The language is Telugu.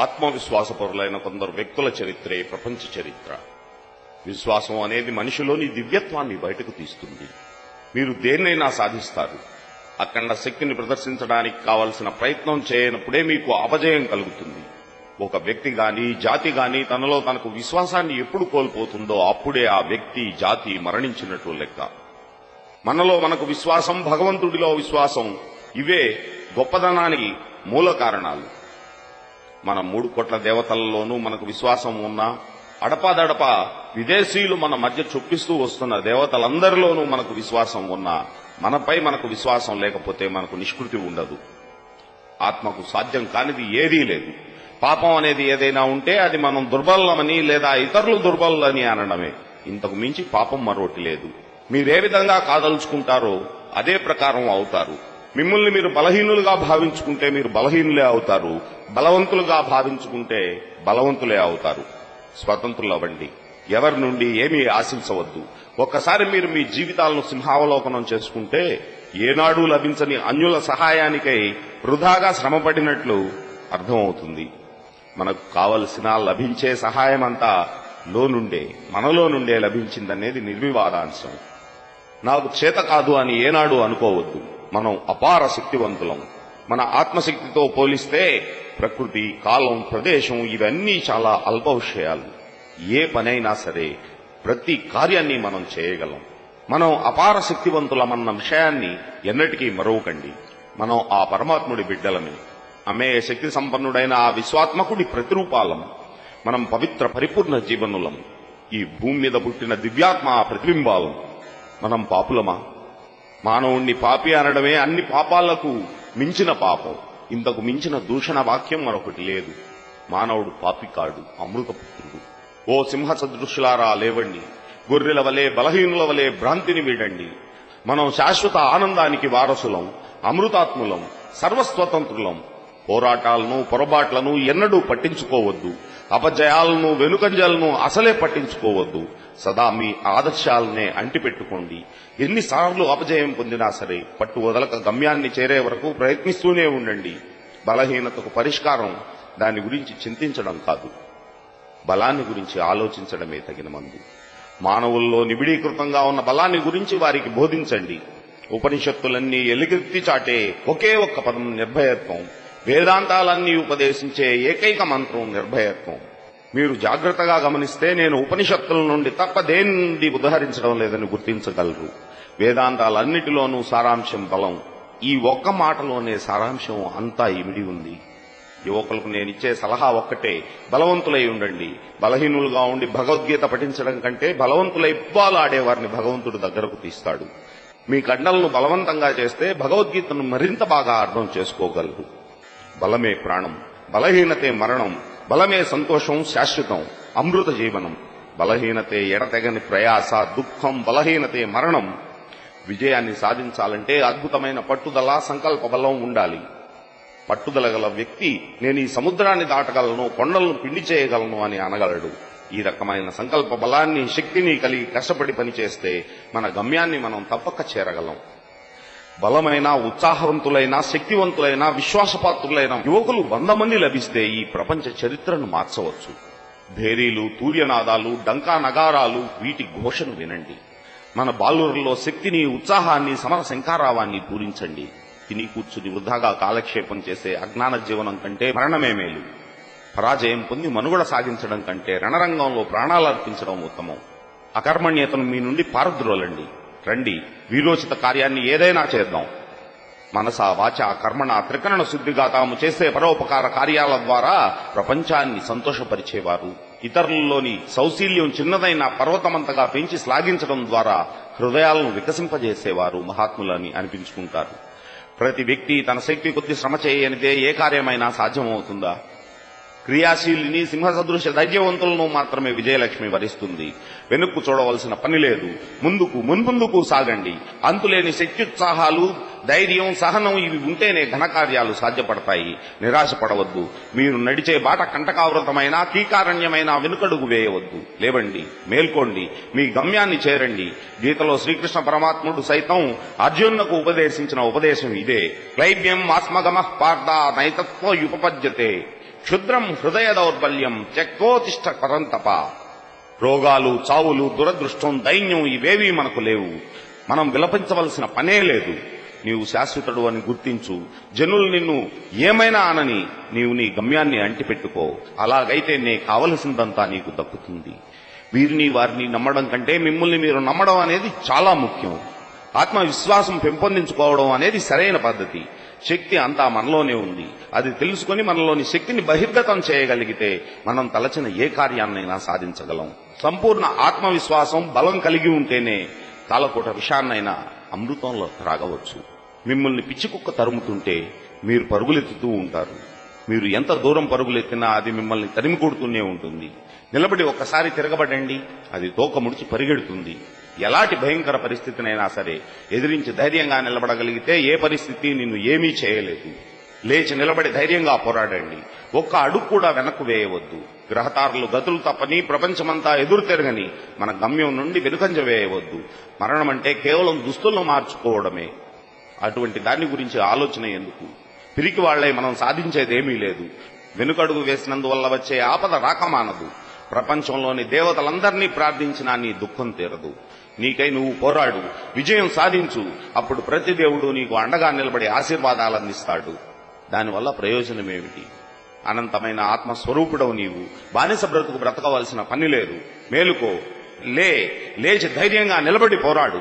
ఆత్మవిశ్వాసపరులైన కొందరు వ్యక్తుల చరిత్రే ప్రపంచ చరిత్ర. విశ్వాసం అనేది మనిషిలోని దివ్యత్వాన్ని బయటకు తీస్తుంది. మీరు దేన్నైనా సాధిస్తారు. అఖండ శక్తిని ప్రదర్శించడానికి కావలసిన ప్రయత్నం చేయనప్పుడే మీకు అపజయం కలుగుతుంది. ఒక వ్యక్తి గాని జాతి గాని తనలో తనకు విశ్వాసాన్ని ఎప్పుడు కోల్పోతుందో అప్పుడే ఆ వ్యక్తి జాతి మరణించినట్లు లెక్క. మనలో మనకు విశ్వాసం, భగవంతుడిలో విశ్వాసం, ఇవే గొప్పదనానికి మూల కారణాలు. మన 3 కోట్ల దేవతలలోనూ మనకు విశ్వాసం ఉన్నా, అడపాదడపా విదేశీయులు మన మధ్య చొప్పిస్తూ వస్తున్న దేవతలందరిలోనూ మనకు విశ్వాసం ఉన్నా, మనపై మనకు విశ్వాసం లేకపోతే మనకు నిష్కృతి ఉండదు. ఆత్మకు సాధ్యం కానిది ఏదీ లేదు. పాపం అనేది ఏదైనా ఉంటే అది మనం దుర్బలమని లేదా ఇతరులు దుర్బలని అనడమే. ఇంతకు మించి పాపం మరొకటి లేదు. మీరే విధంగా కాదలుచుకుంటారో అదే ప్రకారం అవుతారు. మిమ్మల్ని మీరు బలహీనులుగా భావించుకుంటే మీరు బలహీనులే అవుతారు. బలవంతులుగా భావించుకుంటే బలవంతులే అవుతారు. స్వతంత్రులవ్వండి. ఎవరి నుండి ఏమీ ఆశించవద్దు. ఒక్కసారి మీరు మీ జీవితాలను సింహావలోకనం చేసుకుంటే ఏనాడూ లభించని అన్యుల సహాయానికై వృధాగా శ్రమపడినట్లు అర్థమవుతుంది. మనకు కావలసిన లభించే సహాయమంతా మనలో నుండే లభించిందనేది నిర్వివాదాంశం. నాకు చేత కాదు అని ఏనాడు అనుకోవద్దు. మనం అపార శక్తివంతులం. మన ఆత్మశక్తితో పోలిస్తే ప్రకృతి, కాలం, ప్రదేశం ఇవన్నీ చాలా అల్ప విషయాలు. ఏ పనైనా సరే ప్రతి కార్యాన్ని మనం చేయగలం. మనం అపార శక్తివంతులమన్న విషయాన్ని ఎన్నటికీ మరవకండి. మనం ఆ పరమాత్ముడి బిడ్డలమే. అమేయ శక్తి సంపన్నుడైన ఆ విశ్వాత్మకుడి ప్రతిరూపాలం. మనం పవిత్ర పరిపూర్ణ జీవనులం. ఈ భూమి మీద పుట్టిన దివ్యాత్మ ప్రతిబింబాలం. మనం పాపులమా? మానవుణ్ణి పాపి అనడమే అన్ని పాపాలకు మించిన పాపం. ఇంతకు మించిన దూషణ వాక్యం మరొకటి లేదు. మానవుడు పాపి కాడు, అమృతపుత్రుడు. ఓ సింహ సదృశులారా లేవండి. గొర్రెల వలె బలహీనుల వలె భ్రాంతిని వీడండి. మనం శాశ్వత ఆనందానికి వారసులం, అమృతాత్ములం, సర్వస్వతంత్రులం. పోరాటాలను, పొరపాట్లను ఎన్నడూ పట్టించుకోవద్దు. అపజయాలను, వెనుకంజలను అసలే పట్టించుకోవద్దు. సదా మీ ఆదర్శాలనే అంటిపెట్టుకోండి. ఎన్నిసార్లు అపజయం పొందినా సరే పట్టు వదలక గమ్యాన్ని చేరే వరకు ప్రయత్నిస్తూనే ఉండండి. బలహీనతకు పరిష్కారం దాని గురించి చింతించడం కాదు, బలాన్ని గురించి ఆలోచించడమే తగిన మందు. మానవుల్లో నిబిడీకృతంగా ఉన్న బలాన్ని గురించి వారికి బోధించండి. ఉపనిషత్తులన్నీ ఎలుగెత్తి చాటే ఒకే ఒక్క పదం నిర్భయత్వం. వేదాంతాలన్నీ ఉపదేశించే ఏకైక మంత్రం నిర్భయత్వం. మీరు జాగ్రత్తగా గమనిస్తే నేను ఉపనిషత్తుల నుండి తప్ప దేని నుండి ఉదహరించడం లేదని గుర్తించగలరు. వేదాంతాలన్నిటిలోనూ సారాంశం బలం. ఈ ఒక్క మాటలోనే సారాంశం అంతా ఇమిడి ఉంది. యువకులకు నేనిచ్చే సలహా ఒక్కటే, బలవంతులై ఉండండి. బలహీనులుగా ఉండి భగవద్గీత పఠించడం కంటే బలవంతులై ఆడేవారిని భగవంతుడు దగ్గరకు తీస్తాడు. మీ కండలను బలవంతంగా చేస్తే భగవద్గీతను మరింత బాగా అర్థం చేసుకోగలరు. బలమే ప్రాణం, బలహీనతే మరణం. బలమే సంతోషం, శాశ్వతం, అమృత జీవనం. బలహీనతే ఎడతెగని ప్రయాస, దుఃఖం. బలహీనతే మరణం. విజయాన్ని సాధించాలంటే అద్భుతమైన పట్టుదల, సంకల్ప బలం ఉండాలి. పట్టుదల గల వ్యక్తి నేను ఈ సముద్రాన్ని దాటగలను, కొండలను పిండి చేయగలను అని అనగలడు. ఈ రకమైన సంకల్ప బలాన్ని, శక్తిని కలిగి కష్టపడి పనిచేస్తే మన గమ్యాన్ని మనం తప్పక చేరగలం. బలమైన, ఉత్సాహవంతులైన, శక్తివంతులైన, విశ్వాసపాత్రులైన యువకులు 100 మంది లభిస్తే ఈ ప్రపంచ చరిత్రను మార్చవచ్చు. భేరీలు, తూర్యనాదాలు, డంకా నగారాలు, వీటి ఘోషను వినండి. మన బాలురులో శక్తిని, ఉత్సాహాన్ని, సమర శంఖారావాన్ని పూరించండి. తిని కూర్చుని వృధాగా కాలక్షేపం చేసే అజ్ఞాన జీవనం కంటే మరణమే మేలు. పరాజయం పొంది మనుగడ సాగించడం కంటే రణరంగంలో ప్రాణాలర్పించడం ఉత్తమం. అకర్మణ్యతను మీ నుండి పారద్రోలండి. రండి, వీరోచిత కార్యాన్ని ఏదైనా చేద్దాం. మనస, వాచ, కర్మణ త్రికరణ శుద్ధిగా తాము చేసే పరోపకార కార్యాల ద్వారా ప్రపంచాన్ని సంతోషపరిచేవారు. ఇతరులలోని సౌశీల్యం చిన్నదైన పర్వతమంతగా పెంచి శ్లాఘించడం ద్వారా హృదయాలను వికసింపజేసేవారు మహాత్ములని అనిపించుకుంటారు. ప్రతి వ్యక్తి తన శక్తి కొద్ది శ్రమ చేయనిదే ఏ కార్యమైనా సాధ్యమవుతుందా? క్రియాశీలిని, సింహసదృశ ధైర్యవంతులను మాత్రమే విజయలక్ష్మి వరిస్తుంది. వెనుక్కు చూడవలసిన పని లేదు. ముందుకు, మున్ముందుకు సాగండి. అంతులేని శక్త్యుత్సాహాలు, ధైర్యం, సహనం ఇవి ఉంటేనే ఘనకార్యాలు సాధ్యపడతాయి. నిరాశపడవద్దు. మీరు నడిచే బాట కంటకావృతమైన, కీకారణ్యమైన వెనుకడుగు వేయవద్దు. లేవండి, మేల్కోండి, మీ గమ్యాన్ని చేరండి. గీతలో శ్రీకృష్ణ పరమాత్ముడు సైతం అర్జునునకు ఉపదేశించిన ఉపదేశం ఇదే. క్లైబ్యం ఆస్మగమః పార్థ నైతత్వయుపపద్యతే క్షుద్రం హృదయ దౌర్బల్యం త్యక్తోతిష్ట పరంతప. రోగాలు, చావులు, దురదృష్టం, దైన్యం ఇవేవీ మనకు లేవు. మనం విలపించవలసిన పనే లేదు. నీవు శాశ్వతుడు అని గుర్తించు. జనులు నిన్ను ఏమైనా అనని నీవు నీ గమ్యాన్ని అంటిపెట్టుకో. అలాగైతే నే కావలసిందంతా నీకు దక్కుతుంది. వీరిని వారిని నమ్మడం కంటే మిమ్మల్ని మీరు నమ్మడం అనేది చాలా ముఖ్యం. ఆత్మవిశ్వాసం పెంపొందించుకోవడం అనేది సరైన పద్ధతి. శక్తి అంతా మనలోనే ఉంది. అది తెలుసుకుని మనలోని శక్తిని బహిర్గతం చేయగలిగితే మనం తలచిన ఏ కార్యాన్నైనా సాధించగలం. సంపూర్ణ ఆత్మవిశ్వాసం, బలం కలిగి ఉంటేనే కాలకూట విషాన్నైనా అమృతంలో త్రాగవచ్చు. మిమ్మల్ని పిచ్చికుక్క తరుముతుంటే మీరు పరుగులెత్తుతూ ఉంటారు. మీరు ఎంత దూరం పరుగులెత్తినా అది మిమ్మల్ని తరిమి కొడుతూనే ఉంటుంది. నిలబడి ఒక్కసారి తిరగబడండి, అది తోక ముడిచి పరిగెడుతుంది. ఎలాంటి భయంకర పరిస్థితినైనా సరే ఎదిరించి ధైర్యంగా నిలబడగలిగితే ఏ పరిస్థితి నిన్ను ఏమీ చేయలేదు. లేచి నిలబడి ధైర్యంగా పోరాడండి. ఒక్క అడుగు కూడా వెనక్కు వేయవద్దు. గ్రహతారులు గతులు తప్పని, ప్రపంచమంతా ఎదురు తిరగని మన గమ్యం నుండి వెనుకంజ వేయవద్దు. మరణం అంటే కేవలం దుస్తులను మార్చుకోవడమే. అటువంటి దాని గురించి ఆలోచన ఎందుకు? పిరికి వాళ్లై మనం సాధించేదేమీ లేదు. వెనుకడుగు వేసినందువల్ల వచ్చే ఆపద రాకమానదు. ప్రపంచంలోని దేవతలందరినీ ప్రార్థించినా నీ దుఃఖం తీరదు. నీకై నువ్వు పోరాడు, విజయం సాధించు. అప్పుడు ప్రతి దేవుడు నీకు అండగా నిలబడి ఆశీర్వాదాలందిస్తాడు. దానివల్ల ప్రయోజనమేమిటి? అనంతమైన ఆత్మస్వరూపుడవు నీవు. బానిస బ్రతుకు బ్రతకవలసిన పని లేదు. మేలుకో, లేచి ధైర్యంగా నిలబడి పోరాడు.